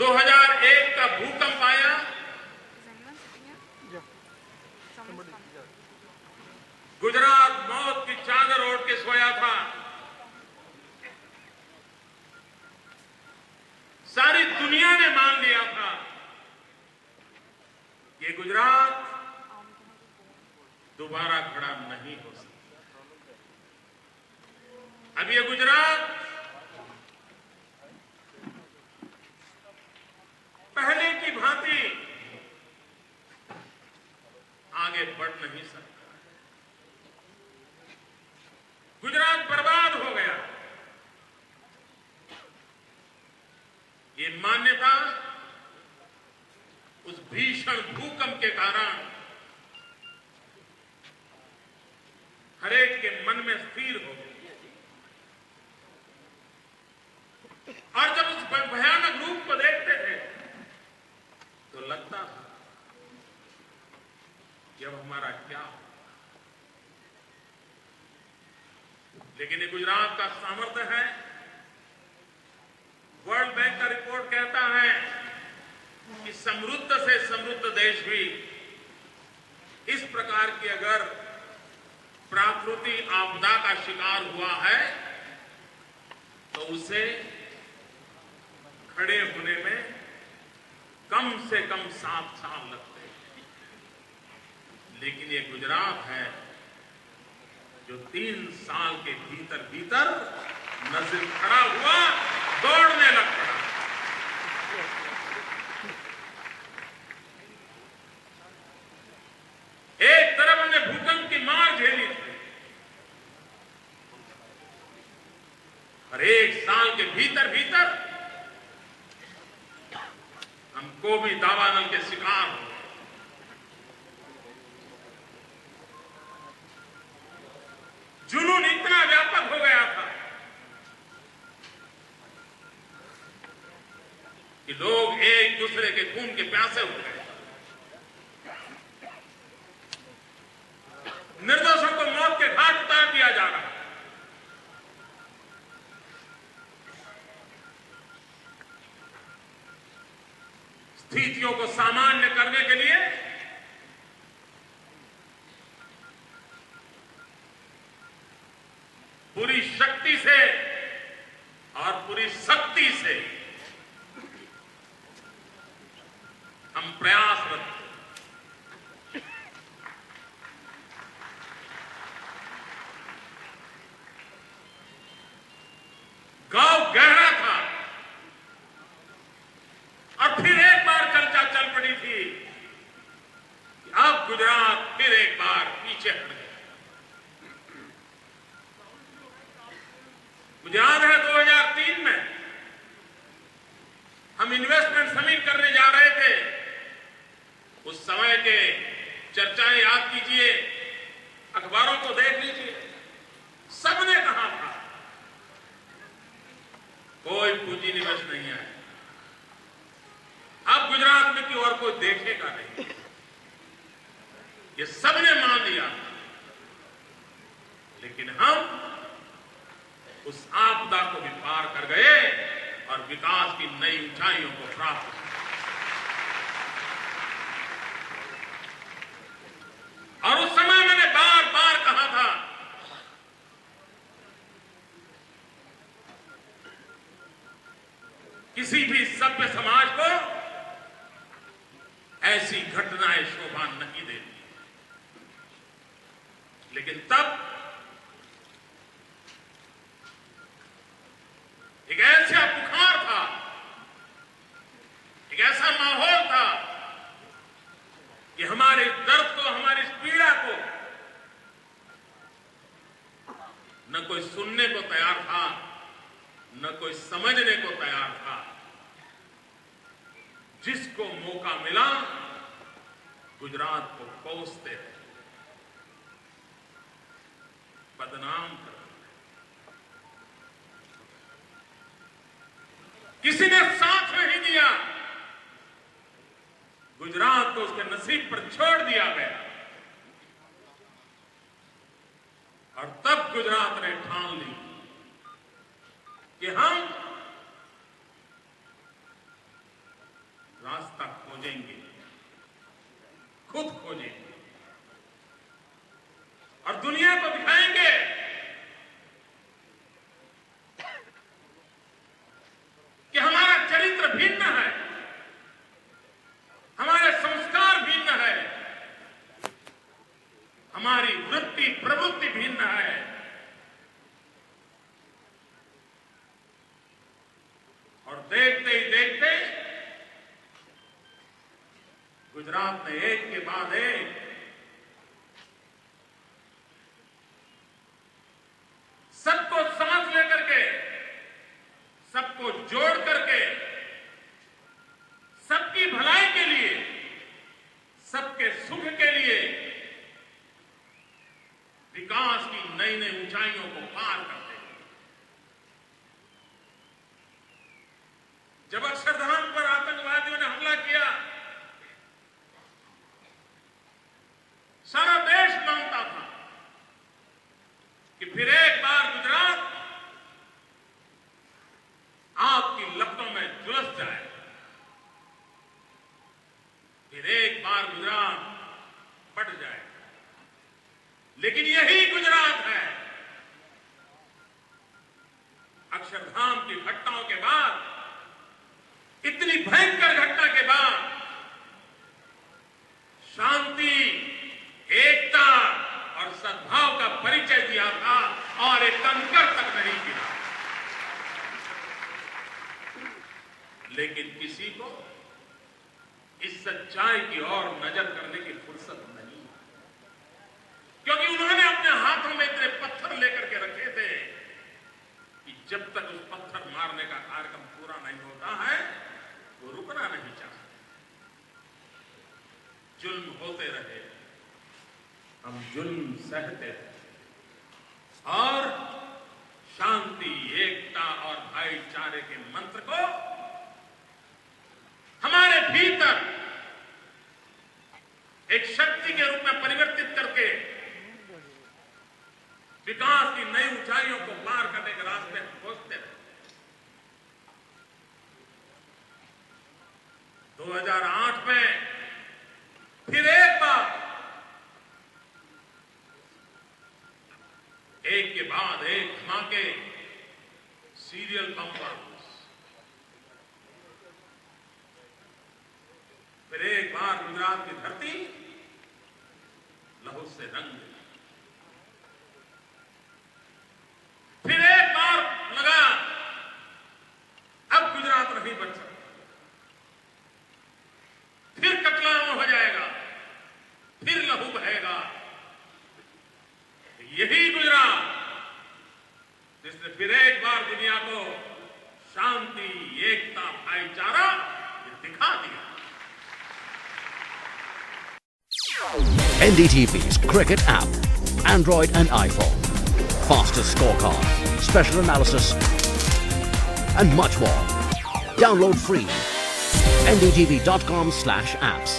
2001 का भूकंप आया, गुजरात मौत की चादर ओढ़ के सोया था। सारी दुनिया ने मान लिया था ये गुजरात दोबारा खड़ा नहीं हो सकता। अब ये गुजरात पहले की भांति आगे बढ़ नहीं सकता। गुजरात बर्बाद हो गया। ये मान्यता उस भीषण भूकंप के कारण हरेक के मन में स्थिर हो गई। और जब उस भयानक रूप को देखते थे तो लगता था कि अब हमारा क्या हो। लेकिन ये गुजरात का सामर्थ्य है। वर्ल्ड बैंक का रिपोर्ट कहता है कि समृद्ध से समृद्ध देश भी इस प्रकार की अगर प्राकृतिक आपदा का शिकार हुआ है तो उसे खड़े होने में कम से कम 7 साल लगते हैं। लेकिन ये गुजरात है जो 3 साल के भीतर भीतर न सिर्फ खड़ा हुआ, दौड़ने लग पड़ा। एक तरफ हमने भूकंप की मार झेली थी और 1 साल के भीतर भीतर हमको भी दावानल के शिकार हो। जुनून इतना व्यापक हो गया था कि लोग एक दूसरे के खून के प्यासे हो गए। निर्दोषों को मौत के घाट उतार दिया जा रहा। स्थितियों को सामान्य करने के लिए पूरी शक्ति से और पूरी शक्ति से हम प्रयासरत हैं। गांव गहरा था और फिर एक बार चर्चा चल पड़ी थी कि अब गुजरात फिर एक बार पीछे हट गया। मुझे याद है 2003 में हम इन्वेस्टमेंट समिट करने जा रहे थे। उस समय के चर्चाएं याद कीजिए, अखबारों को देख लीजिए। सबने कहा था कोई पूंजी निवेश नहीं आए। अब गुजरात में की और कोई देखेगा नहीं, ये सबने मान लिया। लेकिन हम उस आपदा को भी पार कर गए और विकास की नई ऊंचाइयों को प्राप्त किया। और उस समय मैंने बार बार कहा था किसी भी सभ्य समाज को ऐसी घटनाएं शोभा नहीं देती। लेकिन तब एक ऐसा बुखार था, एक ऐसा माहौल था कि हमारे दर्द को, हमारी पीड़ा को न कोई सुनने को तैयार था, न कोई समझने को तैयार था। जिसको मौका मिला गुजरात को कोसते रहे, बदनाम कर। किसी ने साथ नहीं दिया, गुजरात को उसके नसीब पर छोड़ दिया गया। और तब गुजरात ने ठान ली कि हम रास्ता खोजेंगे, खुद खोजेंगे और दुनिया को दिखाएंगे कि हमारा चरित्र भिन्न है, हमारे संस्कार भिन्न है, हमारी वृत्ति प्रवृत्ति भिन्न है। और देखते ही देखते गुजरात ने एक के बाद एक सबको साथ लेकर के, सबको जोड़ करके, सबकी भलाई के लिए, सबके सुख के लिए विकास की नई नई ऊंचाइयों को पार करते हैं। जब अक्षरधाम पर आतंकवादियों ने हमला किया, सारा देश मानता था कि फिर एक बार गुजरात आग की लपटों में झुलस जाए, फिर एक बार गुजरात फट जाए। लेकिन यही गुजरात है, अक्षरधाम की घटनाओं के बाद, इतनी भयंकर घटना के बाद शांति, एकता और सद्भाव का परिचय दिया था और एक कंकर तक नहीं गिरा। लेकिन किसी को इस सच्चाई की ओर नजर करने की फुर्सत नहीं, क्योंकि उन्होंने अपने हाथों में इतने पत्थर लेकर के रखे थे कि जब तक उस पत्थर मारने का कार्यक्रम पूरा नहीं होता है वो रुकना नहीं चाहते। जुल्म होते रहे, हम जुल्म सहते रहे और शांति, एकता और भाईचारे के मंत्र को हमारे भीतर एक शक्ति के रूप में परिवर्तित करके विकास की नई ऊंचाइयों को पार करने के रास्ते खोजते रहे। 2008 में फिर एक बार एक के बाद एक धमाके, सीरियल बम्पर, फिर एक बार गुजरात की धरती लहू से रंग गई। फिर एक बार लगा अब गुजरात नहीं बच सकता, फिर कतलाम हो जाएगा, फिर लहू बहेगा। यही गुजरात जिसने फिर एक बार दुनिया को शांति, एकता, भाईचारा दिखा दिया। NDTV's Cricket app, Android and iPhone. Fastest scorecard, special analysis, and much more. Download free. ndtv.com/apps.